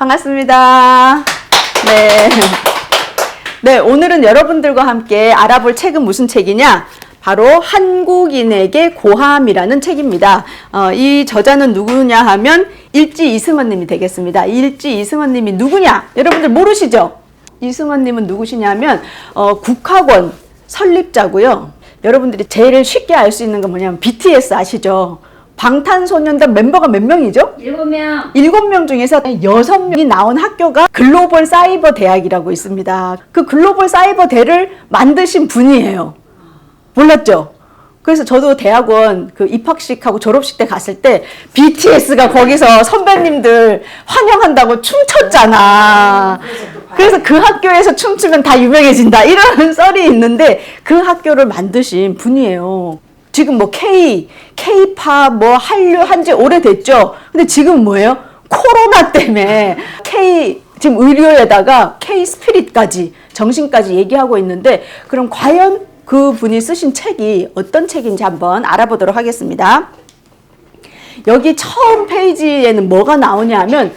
반갑습니다. 네. 네, 오늘은 여러분들과 함께 알아볼 책은 무슨 책이냐? 바로 한국인에게 고함이라는 책입니다. 이 저자는 누구냐 하면 일지 이승원 님이 되겠습니다. 일지 이승원 님이 누구냐? 여러분들 모르시죠? 이승원 님은 누구시냐면 국학원 설립자고요. 여러분들이 제일 쉽게 알 수 있는 건 뭐냐면 BTS 아시죠? 방탄소년단 멤버가 몇 명이죠? 7명. 7명 중에서 6명이 나온 학교가 글로벌 사이버 대학이라고 있습니다. 그 글로벌 사이버 대를 만드신 분이에요. 몰랐죠? 그래서 저도 대학원 그 입학식하고 졸업식 때 갔을 때 BTS가 거기서 선배님들 환영한다고 춤췄잖아. 그래서 그 학교에서 춤추면 다 유명해진다 이런 썰이 있는데 그 학교를 만드신 분이에요. 지금 뭐 K-팝 뭐 한류 한지 오래됐죠. 근데 지금 뭐예요? 코로나 때문에 지금 의료에다가 K-스피릿까지 정신까지 얘기하고 있는데 그럼 과연 그 분이 쓰신 책이 어떤 책인지 한번 알아보도록 하겠습니다. 여기 처음 페이지에는 뭐가 나오냐 하면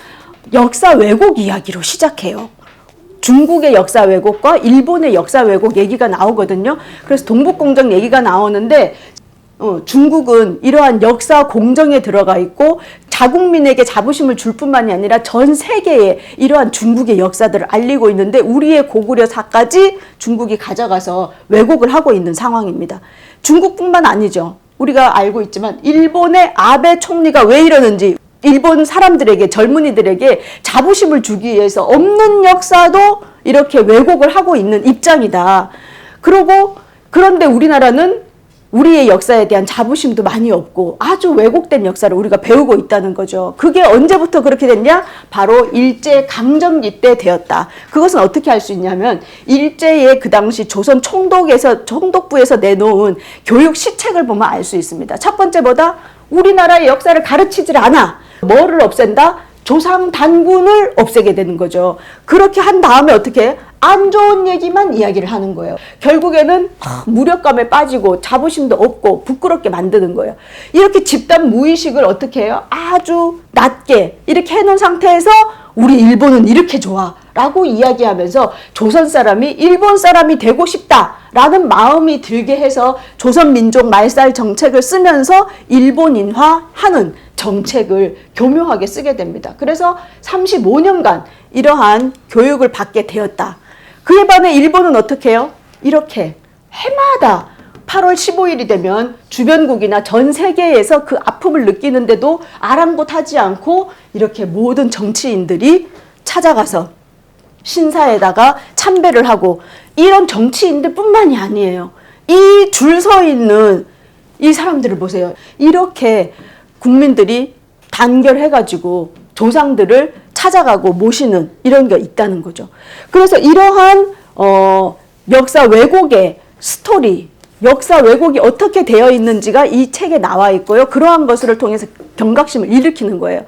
역사 왜곡 이야기로 시작해요. 중국의 역사 왜곡과 일본의 역사 왜곡 얘기가 나오거든요. 그래서 동북공정 얘기가 나오는데 중국은 이러한 역사 공정에 들어가 있고 자국민에게 자부심을 줄 뿐만이 아니라 전 세계에 이러한 중국의 역사들을 알리고 있는데 우리의 고구려사까지 중국이 가져가서 왜곡을 하고 있는 상황입니다. 중국뿐만 아니죠. 우리가 알고 있지만 일본의 아베 총리가 왜 이러는지 일본 사람들에게 젊은이들에게 자부심을 주기 위해서 없는 역사도 이렇게 왜곡을 하고 있는 입장이다. 그런데 우리나라는 우리의 역사에 대한 자부심도 많이 없고 아주 왜곡된 역사를 우리가 배우고 있다는 거죠. 그게 언제부터 그렇게 됐냐? 바로 일제강점기 때 되었다. 그것은 어떻게 알 수 있냐면 일제의 그 당시 조선 총독부에서 내놓은 교육 시책을 보면 알 수 있습니다. 첫 번째 뭐다? 우리나라의 역사를 가르치질 않아. 뭐를 없앤다? 조상 단군을 없애게 되는 거죠. 그렇게 한 다음에 어떻게 해? 안 좋은 얘기만 이야기를 하는 거예요. 결국에는 무력감에 빠지고 자부심도 없고 부끄럽게 만드는 거예요. 이렇게 집단 무의식을 어떻게 해요? 아주 낮게 이렇게 해놓은 상태에서 우리 일본은 이렇게 좋아 라고 이야기하면서 조선 사람이 일본 사람이 되고 싶다라는 마음이 들게 해서 조선민족 말살 정책을 쓰면서 일본인화하는 정책을 교묘하게 쓰게 됩니다. 그래서 35년간 이러한 교육을 받게 되었다. 그에 반해 일본은 어떻게 해요? 이렇게 해마다 8월 15일이 되면 주변국이나 전 세계에서 그 아픔을 느끼는데도 아랑곳하지 않고 이렇게 모든 정치인들이 찾아가서 신사에다가 참배를 하고 이런 정치인들 뿐만이 아니에요. 이 줄 서 있는 이 사람들을 보세요. 이렇게 국민들이 단결해가지고 조상들을 찾아가고 모시는 이런 게 있다는 거죠. 그래서 이러한 역사 왜곡의 스토리, 역사 왜곡이 어떻게 되어 있는지가 이 책에 나와 있고요. 그러한 것을 통해서 경각심을 일으키는 거예요.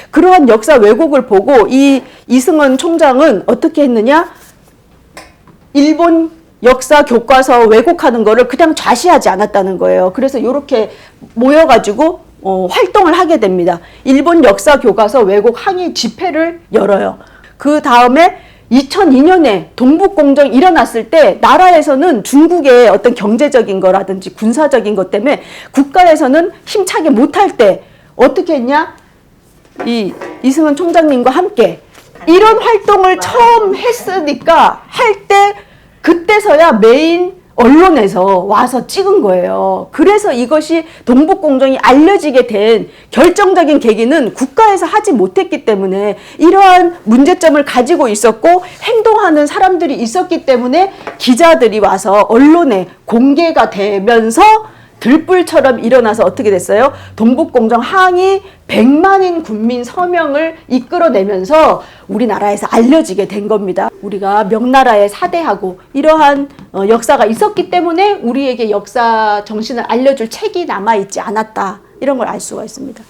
그러한 역사 왜곡을 보고 이 이승원 총장은 어떻게 했느냐? 일본 역사 교과서 왜곡하는 거를 그냥 좌시하지 않았다는 거예요. 그래서 이렇게 모여가지고 활동을 하게 됩니다. 일본 역사 교과서 왜곡 항의 집회를 열어요. 그 다음에 2002년에 동북공정이 일어났을 때 나라에서는 중국의 어떤 경제적인 거라든지 군사적인 것 때문에 국가에서는 힘차게 못할 때 어떻게 했냐? 이승원 총장님과 함께 이런 활동을 처음 했으니까 그때서야 메인 언론에서 와서 찍은 거예요. 그래서 이것이 동북공정이 알려지게 된 결정적인 계기는 국가에서 하지 못했기 때문에 이러한 문제점을 가지고 있었고 행동하는 사람들이 있었기 때문에 기자들이 와서 언론에 공개가 되면서 들불처럼 일어나서 어떻게 됐어요? 동북공정 항의 100만인 국민 서명을 이끌어내면서 우리나라에서 알려지게 된 겁니다. 우리가 명나라의 사대하고 이러한 역사가 있었기 때문에 우리에게 역사 정신을 알려줄 책이 남아있지 않았다. 이런 걸 알 수가 있습니다.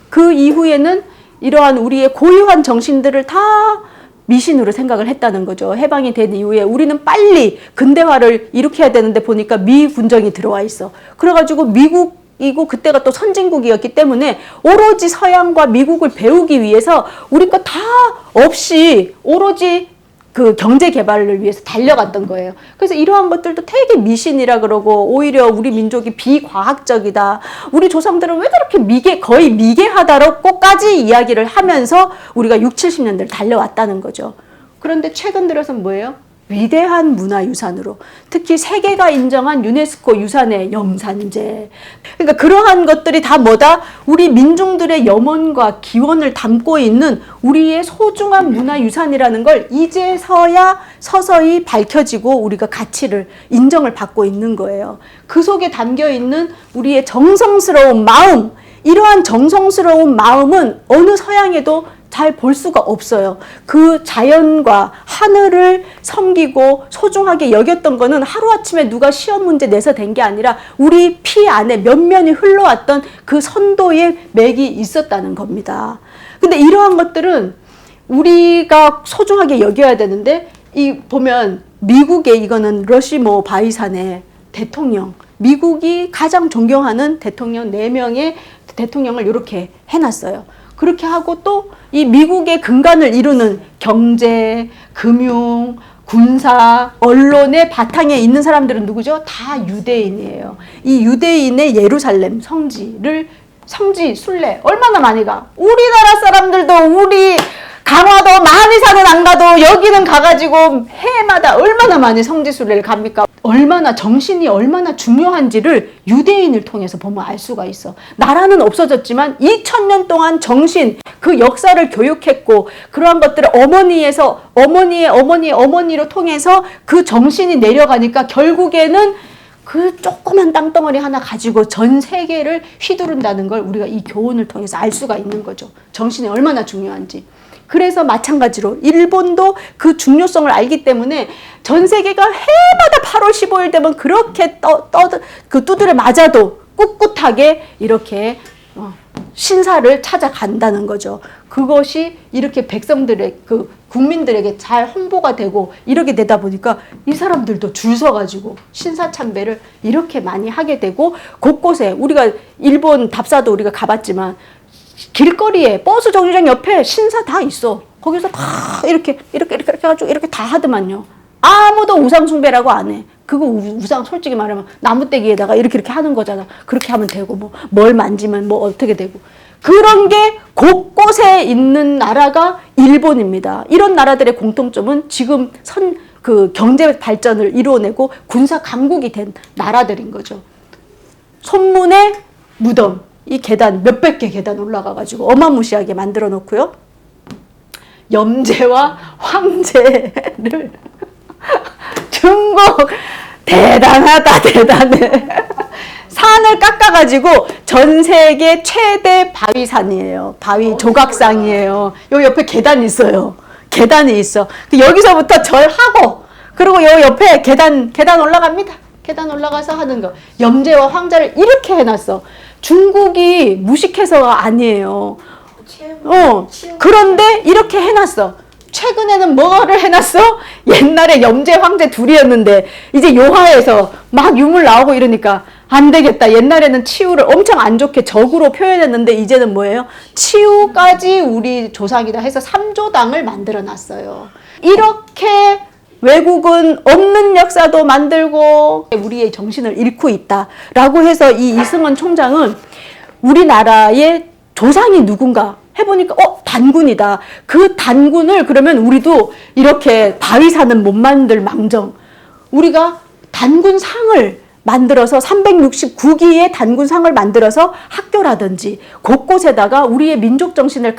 그 이후에는 이러한 우리의 고유한 정신들을 다 미신으로 생각을 했다는 거죠. 해방이 된 이후에 우리는 빨리 근대화를 일으켜야 되는데 보니까 미군정이 들어와 있어. 그래가지고 미국 한국이고 그때가 또 선진국이었기 때문에 오로지 서양과 미국을 배우기 위해서 우리 거 다 없이 오로지 그 경제 개발을 위해서 달려갔던 거예요. 그래서 이러한 것들도 되게 미신이라 그러고 오히려 우리 민족이 비과학적이다. 우리 조상들은 왜 저렇게 거의 미개하다고까지 이야기를 하면서 우리가 6, 70년대를 달려왔다는 거죠. 그런데 최근 들어서는 뭐예요? 위대한 문화유산으로, 특히 세계가 인정한 유네스코 유산의 염산제. 그러니까 그러한 것들이 다 뭐다? 우리 민중들의 염원과 기원을 담고 있는 우리의 소중한 문화유산이라는 걸 이제서야 서서히 밝혀지고 우리가 가치를 인정을 받고 있는 거예요. 그 속에 담겨 있는 우리의 정성스러운 마음, 이러한 정성스러운 마음은 어느 서양에도 잘 볼 수가 없어요. 그 자연과 하늘을 섬기고 소중하게 여겼던 거는 하루아침에 누가 시험 문제 내서 된 게 아니라 우리 피 안에 면면이 흘러왔던 그 선도의 맥이 있었다는 겁니다. 근데 이러한 것들은 우리가 소중하게 여겨야 되는데, 이 보면 미국의 이거는 러시모 바이산의 대통령, 미국이 가장 존경하는 대통령 4명의 대통령을 이렇게 해놨어요. 그렇게 하고 또 이 미국의 근간을 이루는 경제, 금융, 군사, 언론의 바탕에 있는 사람들은 누구죠? 다 유대인이에요. 이 유대인의 예루살렘 성지 순례 얼마나 많이 가? 우리나라 사람들도 우리 강화도 만이산은 안 가도 여기는 가가지고 해마다 얼마나 많이 성지 순례를 갑니까? 얼마나 정신이 얼마나 중요한지를 유대인을 통해서 보면 알 수가 있어. 나라는 없어졌지만 2000년 동안 정신, 그 역사를 교육했고 그러한 것들을 어머니의 어머니로 통해서 그 정신이 내려가니까 결국에는 그 조그만 땅덩어리 하나 가지고 전 세계를 휘두른다는 걸 우리가 이 교훈을 통해서 알 수가 있는 거죠. 정신이 얼마나 중요한지. 그래서 마찬가지로 일본도 그 중요성을 알기 때문에 전 세계가 해마다 8월 15일 되면 그렇게 그 두드려 맞아도 꿋꿋하게 이렇게 신사를 찾아간다는 거죠. 그것이 이렇게 백성들의 그 국민들에게 잘 홍보가 되고 이렇게 되다 보니까 이 사람들도 줄 서가지고 신사 참배를 이렇게 많이 하게 되고, 곳곳에 우리가 일본 답사도 우리가 가봤지만 길거리에 버스 정류장 옆에 신사 다 있어. 거기서 다 이렇게 해가지고 이렇게 다 하더만요. 아무도 우상 숭배라고 안 해. 그거 우상 솔직히 말하면 나무떼기에다가 이렇게 하는 거잖아. 그렇게 하면 되고 뭘 만지면 뭐 어떻게 되고. 그런 게 곳곳에 있는 나라가 일본입니다. 이런 나라들의 공통점은 지금 그 경제 발전을 이루어내고 군사 강국이 된 나라들인 거죠. 손문의 무덤, 이 계단 몇백 개 계단 올라가가지고 어마무시하게 만들어 놓고요. 염제와 황제를 중국 대단하다 대단해. 산을 깎아가지고 전 세계 최대 바위산이에요. 바위 조각상이에요. 여기 옆에 계단이 있어요. 계단이 있어. 여기서부터 절하고 그리고 여기 옆에 계단 올라갑니다. 계단 올라가서 하는 거. 염제와 황제를 이렇게 해놨어. 중국이 무식해서가 아니에요. 그런데 이렇게 해놨어. 최근에는 뭐를 해놨어? 옛날에 염제 황제 둘이었는데 이제 요하에서 막 유물 나오고 이러니까 안 되겠다. 옛날에는 치우를 엄청 안 좋게 적으로 표현했는데 이제는 뭐예요? 치우까지 우리 조상이다 해서 3조당을 만들어 놨어요. 이렇게 외국은 없는 역사도 만들고 우리의 정신을 잃고 있다라고 해서 이 이승원 총장은 우리나라의 조상이 누군가 해보니까 단군이다. 그 단군을 그러면 우리도 이렇게 바위산은 못 만들 망정 우리가 단군상을 만들어서 369기의 단군상을 만들어서 학교라든지 곳곳에다가 우리의 민족 정신을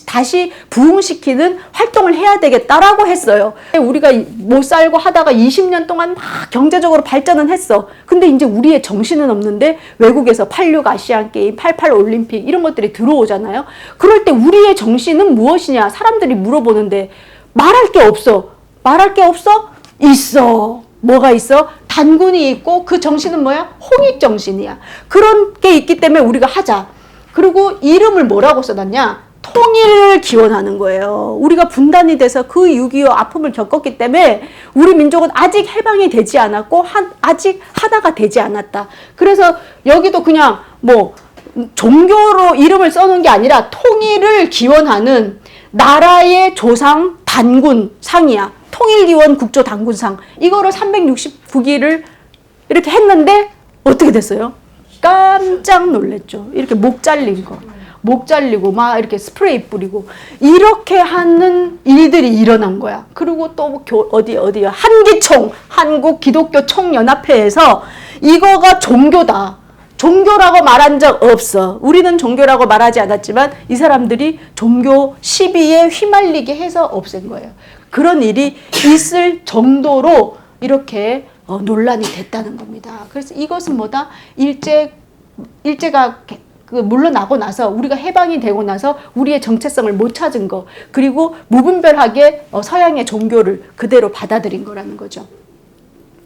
다시 부흥시키는 활동을 해야 되겠다라고 했어요. 우리가 못 살고 하다가 20년 동안 막 경제적으로 발전은 했어. 근데 이제 우리의 정신은 없는데 외국에서 86 아시안게임, 88 올림픽 이런 것들이 들어오잖아요. 그럴 때 우리의 정신은 무엇이냐 사람들이 물어보는데 말할 게 없어. 말할 게 없어? 있어. 뭐가 있어? 단군이 있고 그 정신은 뭐야? 홍익 정신이야. 그런 게 있기 때문에 우리가 하자. 그리고 이름을 뭐라고 써놨냐? 통일을 기원하는 거예요. 우리가 분단이 돼서 그 6.25 아픔을 겪었기 때문에 우리 민족은 아직 해방이 되지 않았고 아직 하나가 되지 않았다. 그래서 여기도 그냥 뭐 종교로 이름을 써놓은 게 아니라 통일을 기원하는 나라의 조상 단군상이야. 통일기원 국조단군상. 이거를 369기를 이렇게 했는데 어떻게 됐어요? 깜짝 놀랐죠. 이렇게 목 잘린 거. 목 잘리고 막 이렇게 스프레이 뿌리고 이렇게 하는 일들이 일어난 거야. 그리고 또 어디야? 한기총, 한국 기독교 총연합회에서 이거가 종교다. 종교라고 말한 적 없어. 우리는 종교라고 말하지 않았지만 이 사람들이 종교 시비에 휘말리게 해서 없앤 거예요. 그런 일이 있을 정도로 이렇게 논란이 됐다는 겁니다. 그래서 이것은 뭐다? 일제가 물러나고 나서 우리가 해방이 되고 나서 우리의 정체성을 못 찾은 거, 그리고 무분별하게 서양의 종교를 그대로 받아들인 거라는 거죠.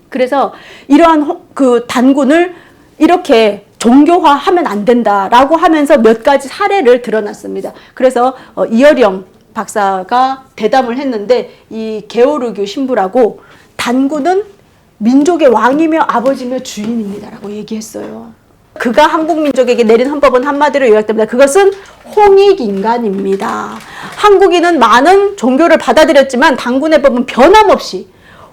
그래서 이러한 그 단군을 이렇게 종교화하면 안 된다라고 하면서 몇 가지 사례를 드러났습니다. 그래서 이어령 박사가 대담을 했는데 이 게오르교 신부라고 단군은 민족의 왕이며 아버지며 주인입니다라고 얘기했어요. 그가 한국 민족에게 내린 헌법은 한마디로 요약됩니다. 그것은 홍익인간입니다. 한국인은 많은 종교를 받아들였지만 단군의 법은 변함없이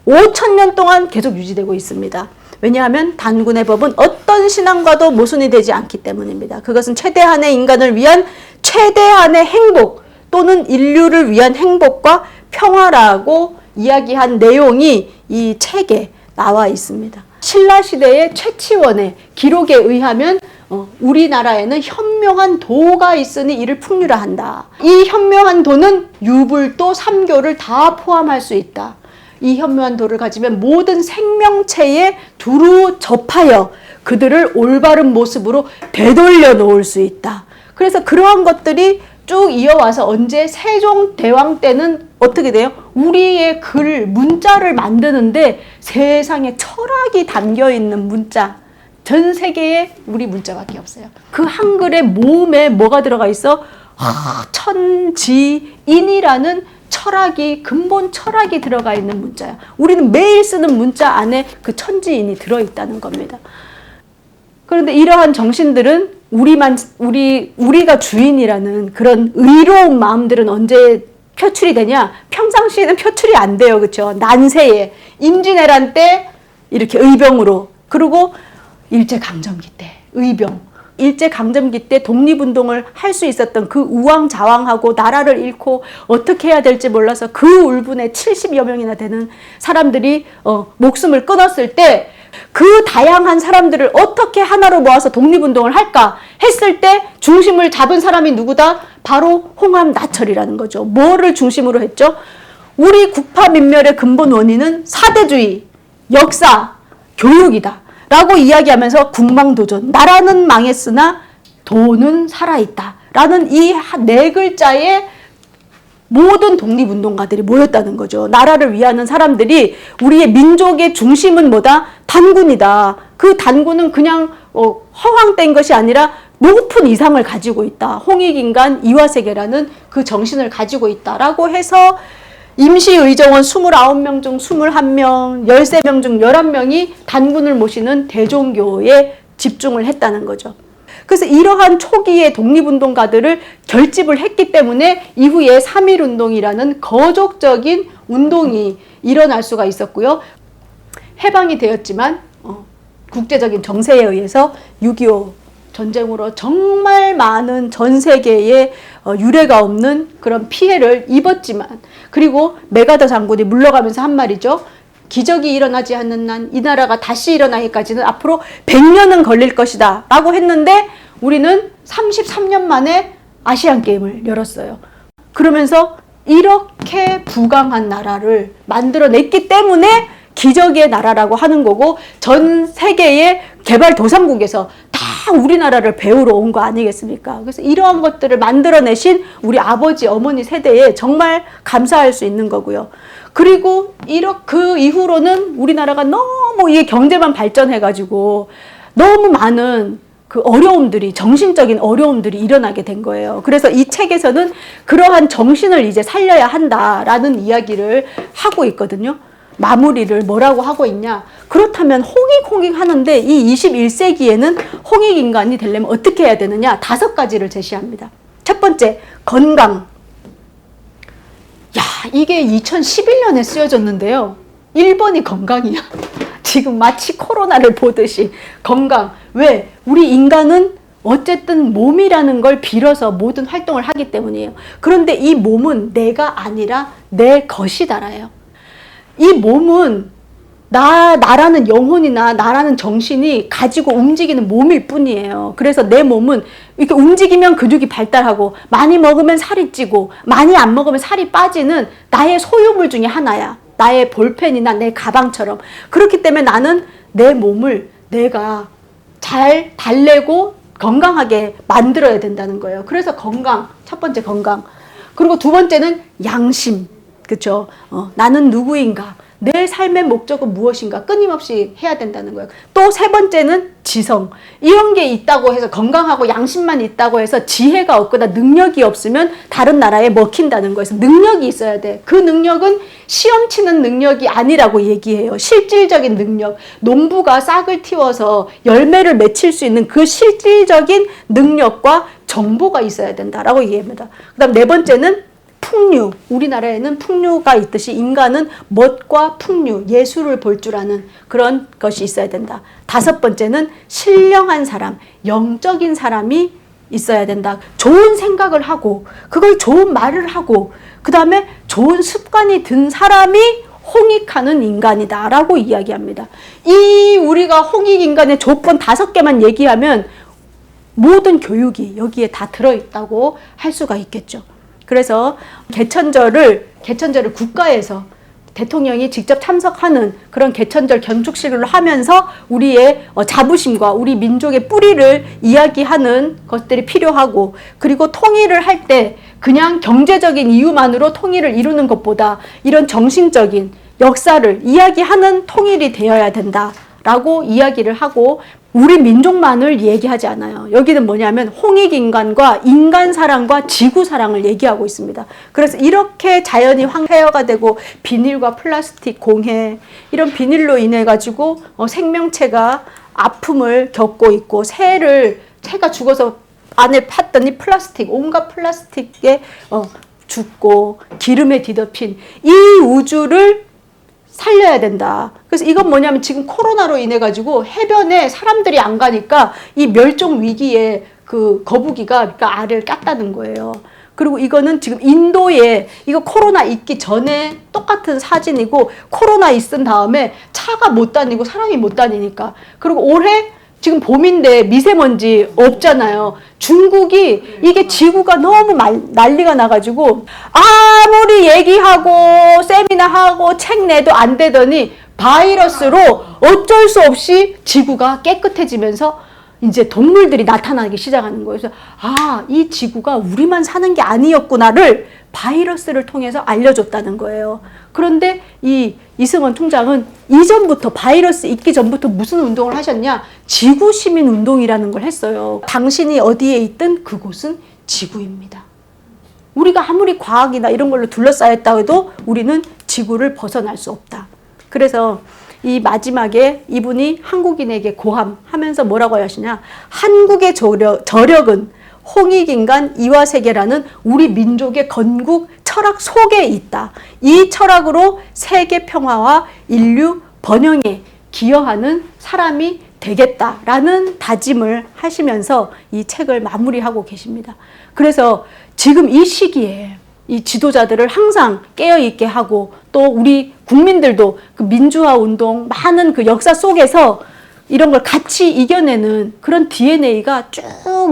5,000년 동안 계속 유지되고 있습니다. 왜냐하면 단군의 법은 어떤 신앙과도 모순이 되지 않기 때문입니다. 그것은 최대한의 인간을 위한 최대한의 행복 또는 인류를 위한 행복과 평화라고 이야기한 내용이 이 책에 나와 있습니다. 신라시대의 최치원의 기록에 의하면 우리나라에는 현명한 도가 있으니 이를 풍류라 한다. 이 현명한 도는 유불도 삼교를 다 포함할 수 있다. 이 현명한 도를 가지면 모든 생명체에 두루 접하여 그들을 올바른 모습으로 되돌려 놓을 수 있다. 그래서 그러한 것들이 쭉 이어와서 언제 세종대왕 때는 어떻게 돼요? 우리의 글, 문자를 만드는데 세상에 철학이 담겨있는 문자, 전 세계에 우리 문자밖에 없어요. 그 한글의 모음에 뭐가 들어가 있어? 천지인이라는 철학이, 근본 철학이 들어가 있는 문자야. 우리는 매일 쓰는 문자 안에 그 천지인이 들어있다는 겁니다. 그런데 이러한 정신들은 우리가 주인이라는 그런 의로운 마음들은 언제 표출이 되냐? 평상시에는 표출이 안 돼요. 그렇죠? 난세에, 임진왜란 때 이렇게 의병으로, 그리고 일제강점기 때 의병, 일제강점기 때 독립운동을 할 수 있었던 그 우왕좌왕하고 나라를 잃고 어떻게 해야 될지 몰라서 그 울분에 70여 명이나 되는 사람들이 목숨을 끊었을 때 그 다양한 사람들을 어떻게 하나로 모아서 독립운동을 할까 했을 때 중심을 잡은 사람이 누구다? 바로 홍암 나철이라는 거죠. 뭐를 중심으로 했죠? 우리 국파민멸의 근본 원인은 사대주의, 역사, 교육이다 라고 이야기하면서 국망도전, 나라는 망했으나 도는 살아있다 라는 이 네 글자의 모든 독립운동가들이 모였다는 거죠. 나라를 위하는 사람들이, 우리의 민족의 중심은 뭐다? 단군이다. 그 단군은 그냥 허황된 것이 아니라 높은 이상을 가지고 있다. 홍익인간 이화세계라는 그 정신을 가지고 있다라고 해서 임시의정원 29명 중 21명, 13명 중 11명이 단군을 모시는 대종교에 집중을 했다는 거죠. 그래서 이러한 초기의 독립운동가들을 결집을 했기 때문에 이후에 3.1운동이라는 거족적인 운동이 일어날 수가 있었고요. 해방이 되었지만 국제적인 정세에 의해서 6.25 전쟁으로 정말 많은 전 세계에 유례가 없는 그런 피해를 입었지만, 그리고 메가더 장군이 물러가면서 한 말이죠. 기적이 일어나지 않는 한 이 나라가 다시 일어나기까지는 앞으로 100년은 걸릴 것이다 라고 했는데 우리는 33년 만에 아시안게임을 열었어요. 그러면서 이렇게 부강한 나라를 만들어냈기 때문에 기적의 나라라고 하는 거고, 전 세계의 개발도상국에서 다 우리나라를 배우러 온 거 아니겠습니까? 그래서 이러한 것들을 만들어내신 우리 아버지, 어머니 세대에 정말 감사할 수 있는 거고요. 그리고 그 이후로는 우리나라가 너무 이게 경제만 발전해가지고 너무 많은 그 어려움들이, 정신적인 어려움들이 일어나게 된 거예요. 그래서 이 책에서는 그러한 정신을 이제 살려야 한다라는 이야기를 하고 있거든요. 마무리를 뭐라고 하고 있냐? 그렇다면 홍익 하는데 이 21세기에는 홍익 인간이 되려면 어떻게 해야 되느냐? 5가지를 제시합니다. 첫 번째, 건강. 야, 이게 2011년에 쓰여졌는데요. 1번이 건강이야. 지금 마치 코로나를 보듯이 건강. 왜? 우리 인간은 어쨌든 몸이라는 걸 빌어서 모든 활동을 하기 때문이에요. 그런데 이 몸은 내가 아니라 내 것이다라요. 이 몸은 나라는 영혼이나 나라는 정신이 가지고 움직이는 몸일 뿐이에요. 그래서 내 몸은 이렇게 움직이면 근육이 발달하고 많이 먹으면 살이 찌고 많이 안 먹으면 살이 빠지는 나의 소유물 중에 하나야. 나의 볼펜이나 내 가방처럼. 그렇기 때문에 나는 내 몸을 내가 잘 달래고 건강하게 만들어야 된다는 거예요. 그래서 건강, 첫 번째 건강. 그리고 두 번째는 양심. 그렇죠? 나는 누구인가? 내 삶의 목적은 무엇인가? 끊임없이 해야 된다는 거예요. 또 세 번째는 지성. 이런 게 있다고 해서 건강하고 양심만 있다고 해서 지혜가 없거나 능력이 없으면 다른 나라에 먹힌다는 거예요. 그래서 능력이 있어야 돼. 그 능력은 시험 치는 능력이 아니라고 얘기해요. 실질적인 능력. 농부가 싹을 틔워서 열매를 맺힐 수 있는 그 실질적인 능력과 정보가 있어야 된다라고 얘기합니다. 그 다음 네 번째는 풍류. 우리나라에는 풍류가 있듯이 인간은 멋과 풍류, 예술을 볼 줄 아는 그런 것이 있어야 된다. 5번째는 신령한 사람, 영적인 사람이 있어야 된다. 좋은 생각을 하고 그걸 좋은 말을 하고 그 다음에 좋은 습관이 든 사람이 홍익하는 인간이다 라고 이야기합니다. 이 우리가 홍익 인간의 조건 5개만 얘기하면 모든 교육이 여기에 다 들어있다고 할 수가 있겠죠. 그래서 개천절을 국가에서 대통령이 직접 참석하는 그런 개천절 견축식을 하면서 우리의 자부심과 우리 민족의 뿌리를 이야기하는 것들이 필요하고, 그리고 통일을 할 때 그냥 경제적인 이유만으로 통일을 이루는 것보다 이런 정신적인 역사를 이야기하는 통일이 되어야 된다라고 이야기를 하고, 우리 민족만을 얘기하지 않아요. 여기는 뭐냐면 홍익인간과 인간사랑과 지구사랑을 얘기하고 있습니다. 그래서 이렇게 자연이 황폐화가 되고 비닐과 플라스틱 공해, 이런 비닐로 인해 가지고 생명체가 아픔을 겪고 있고, 새가 죽어서 안에 팠더니 플라스틱, 온갖 플라스틱에 죽고 기름에 뒤덮인 이 우주를 살려야 된다. 그래서 이건 뭐냐면 지금 코로나로 인해 가지고 해변에 사람들이 안 가니까 이 멸종 위기에 그 거북이가 그러니까 알을 깠다는 거예요. 그리고 이거는 지금 인도에, 이거 코로나 있기 전에 똑같은 사진이고, 코로나 있은 다음에 차가 못 다니고 사람이 못 다니니까. 그리고 올해 지금 봄인데 미세먼지 없잖아요. 중국이 이게 지구가 너무 난리가 나가지고 아무리 얘기하고 세미나하고 책 내도 안 되더니 바이러스로 어쩔 수 없이 지구가 깨끗해지면서 이제 동물들이 나타나기 시작하는 거예요. 그래서 이 지구가 우리만 사는 게 아니었구나를 바이러스를 통해서 알려줬다는 거예요. 그런데 이승원 총장은 이전부터, 바이러스 있기 전부터 무슨 운동을 하셨냐? 지구 시민 운동이라는 걸 했어요. 당신이 어디에 있든 그곳은 지구입니다. 우리가 아무리 과학이나 이런 걸로 둘러싸였다 해도 우리는 지구를 벗어날 수 없다. 그래서 이 마지막에 이분이 한국인에게 고함하면서 뭐라고 하시냐? 한국의 저력은 홍익인간 이화세계라는 우리 민족의 건국 철학 속에 있다. 이 철학으로 세계 평화와 인류 번영에 기여하는 사람이 되겠다라는 다짐을 하시면서 이 책을 마무리하고 계십니다. 그래서 지금 이 시기에 이 지도자들을 항상 깨어있게 하고, 또 우리 국민들도 그 민주화 운동, 많은 그 역사 속에서 이런 걸 같이 이겨내는 그런 DNA가 쭉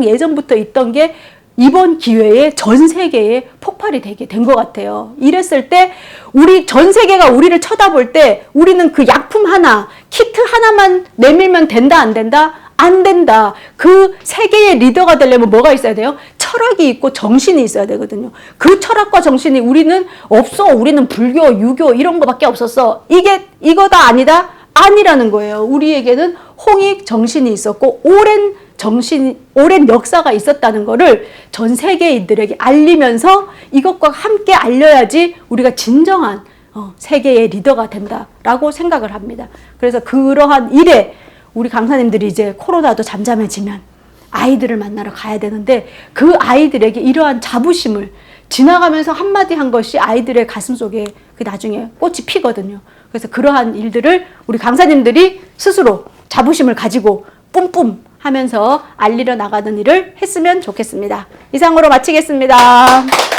예전부터 있던 게 이번 기회에 전 세계에 폭발이 되게 된 것 같아요. 이랬을 때 우리 전 세계가 우리를 쳐다볼 때 우리는 그 약품 하나, 키트 하나만 내밀면 된다, 안 된다? 안 된다. 그 세계의 리더가 되려면 뭐가 있어야 돼요? 철학이 있고 정신이 있어야 되거든요. 그 철학과 정신이 우리는 없어. 우리는 불교, 유교 이런 거밖에 없었어. 이거다 아니다? 아니라는 거예요. 우리에게는 홍익 정신이 있었고 오랜 역사가 있었다는 거를 전 세계인들에게 알리면서 이것과 함께 알려야지 우리가 진정한 세계의 리더가 된다라고 생각을 합니다. 그래서 그러한 일에 우리 강사님들이 이제 코로나도 잠잠해지면 아이들을 만나러 가야 되는데 그 아이들에게 이러한 자부심을 지나가면서 한마디 한 것이 아이들의 가슴 속에 그 나중에 꽃이 피거든요. 그래서 그러한 일들을 우리 강사님들이 스스로 자부심을 가지고 뿜뿜 하면서 알리러 나가는 일을 했으면 좋겠습니다. 이상으로 마치겠습니다.